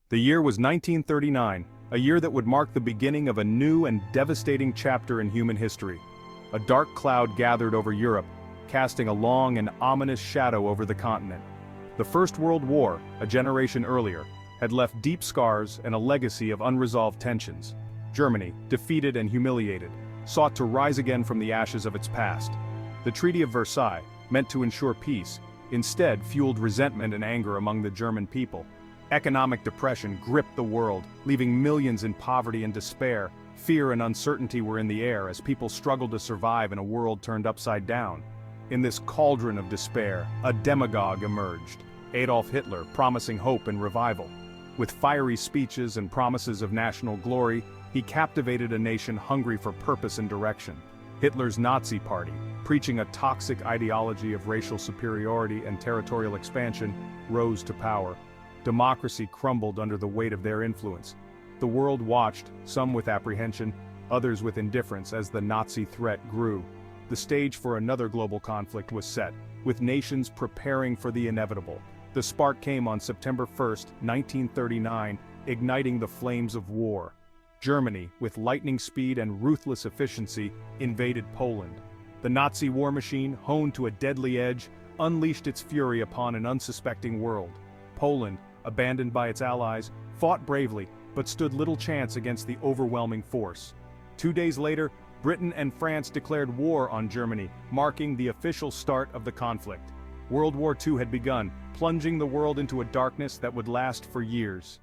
The year was 1939, a year that would mark the beginning of a new and devastating chapter in human history. A dark cloud gathered over Europe, casting a long and ominous shadow over the continent. The First World War, a generation earlier, had left deep scars and a legacy of unresolved tensions. Germany, defeated and humiliated, sought to rise again from the ashes of its past. The Treaty of Versailles, meant to ensure peace, instead fueled resentment and anger among the German people. Economic depression gripped the world, leaving millions in poverty and despair. Fear and uncertainty were in the air as people struggled to survive in a world turned upside down. In this cauldron of despair, a demagogue emerged, Adolf Hitler, promising hope and revival. With fiery speeches and promises of national glory, he captivated a nation hungry for purpose and direction. Hitler's Nazi Party, preaching a toxic ideology of racial superiority and territorial expansion, rose to power. Democracy crumbled under the weight of their influence. The world watched, some with apprehension, others with indifference as the Nazi threat grew. The stage for another global conflict was set, with nations preparing for the inevitable. The spark came on September 1, 1939, igniting the flames of war. Germany, with lightning speed and ruthless efficiency, invaded Poland. The Nazi war machine, honed to a deadly edge, unleashed its fury upon an unsuspecting world. Poland, abandoned by its allies, fought bravely, but stood little chance against the overwhelming force. 2 days later, Britain and France declared war on Germany, marking the official start of the conflict. World War II had begun, plunging the world into a darkness that would last for years.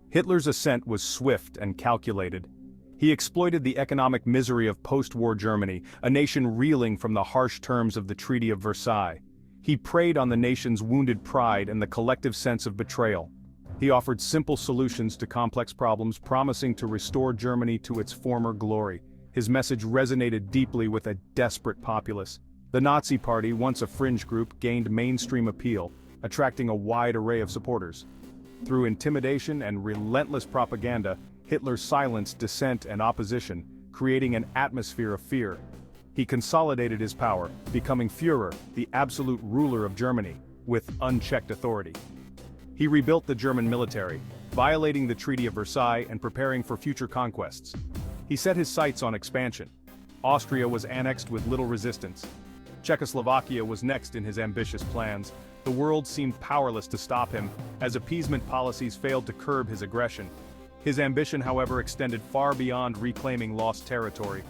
Hitler's ascent was swift and calculated. He exploited the economic misery of post-war Germany, a nation reeling from the harsh terms of the Treaty of Versailles. He preyed on the nation's wounded pride and the collective sense of betrayal. He offered simple solutions to complex problems, promising to restore Germany to its former glory. His message resonated deeply with a desperate populace. The Nazi Party, once a fringe group, gained mainstream appeal, attracting a wide array of supporters. Through intimidation and relentless propaganda, Hitler silenced dissent and opposition, creating an atmosphere of fear. He consolidated his power, becoming Führer, the absolute ruler of Germany, with unchecked authority. He rebuilt the German military, violating the Treaty of Versailles and preparing for future conquests. He set his sights on expansion. Austria was annexed with little resistance. Czechoslovakia was next in his ambitious plans. The world seemed powerless to stop him, as appeasement policies failed to curb his aggression. His ambition, however, extended far beyond reclaiming lost territory.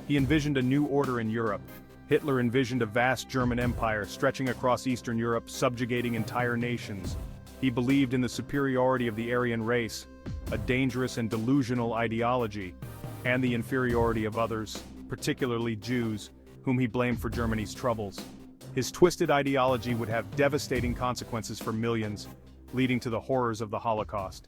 He envisioned a new order in Europe. Hitler envisioned a vast German empire stretching across Eastern Europe, subjugating entire nations. He believed in the superiority of the Aryan race, a dangerous and delusional ideology, and the inferiority of others, particularly Jews, whom he blamed for Germany's troubles. His twisted ideology would have devastating consequences for millions, leading to the horrors of the Holocaust.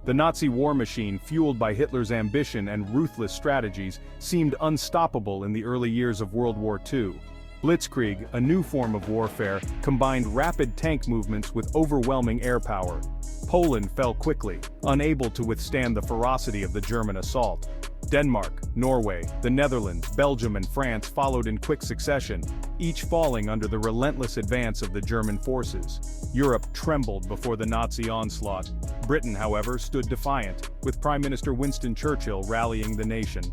The Nazi war machine, fueled by Hitler's ambition and ruthless strategies, seemed unstoppable in the early years of World War II. Blitzkrieg, a new form of warfare, combined rapid tank movements with overwhelming air power. Poland fell quickly, unable to withstand the ferocity of the German assault. Denmark, Norway, the Netherlands, Belgium and France followed in quick succession, each falling under the relentless advance of the German forces. Europe trembled before the Nazi onslaught. Britain, however, stood defiant, with Prime Minister Winston Churchill rallying the nation.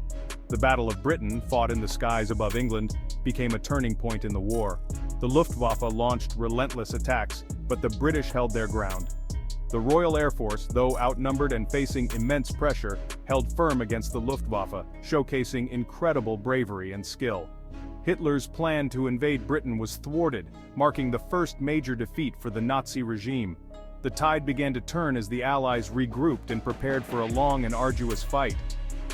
The Battle of Britain, fought in the skies above England, became a turning point in the war. The Luftwaffe launched relentless attacks, but the British held their ground. The Royal Air Force, though outnumbered and facing immense pressure, held firm against the Luftwaffe, showcasing incredible bravery and skill. Hitler's plan to invade Britain was thwarted, marking the first major defeat for the Nazi regime. The tide began to turn as the Allies regrouped and prepared for a long and arduous fight.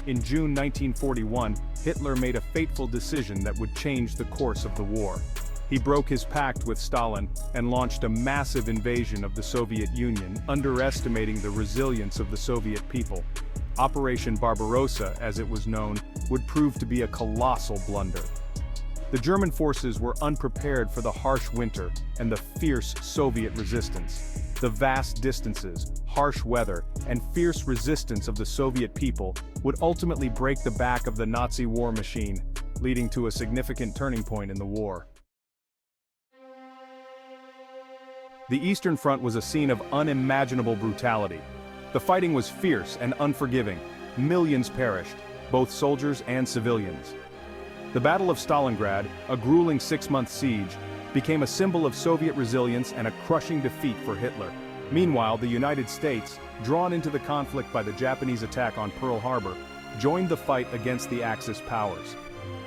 In June 1941, Hitler made a fateful decision that would change the course of the war. He broke his pact with Stalin and launched a massive invasion of the Soviet Union, underestimating the resilience of the Soviet people. Operation Barbarossa, as it was known, would prove to be a colossal blunder. The German forces were unprepared for the harsh winter and the fierce Soviet resistance. The vast distances, harsh weather, and fierce resistance of the Soviet people would ultimately break the back of the Nazi war machine, leading to a significant turning point in the war. The Eastern Front was a scene of unimaginable brutality. The fighting was fierce and unforgiving. Millions perished, both soldiers and civilians. The Battle of Stalingrad, a grueling 6-month siege, became a symbol of Soviet resilience and a crushing defeat for Hitler. Meanwhile, the United States, drawn into the conflict by the Japanese attack on Pearl Harbor, joined the fight against the Axis powers.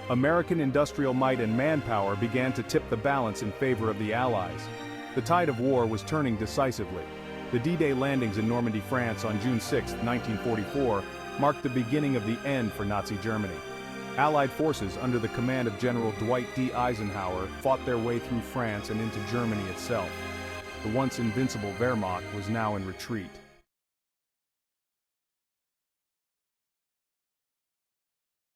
American industrial might and manpower began to tip the balance in favor of the Allies. The tide of war was turning decisively. The D-Day landings in Normandy, France on June 6, 1944, marked the beginning of the end for Nazi Germany. Allied forces under the command of General Dwight D. Eisenhower fought their way through France and into Germany itself. The once invincible Wehrmacht was now in retreat.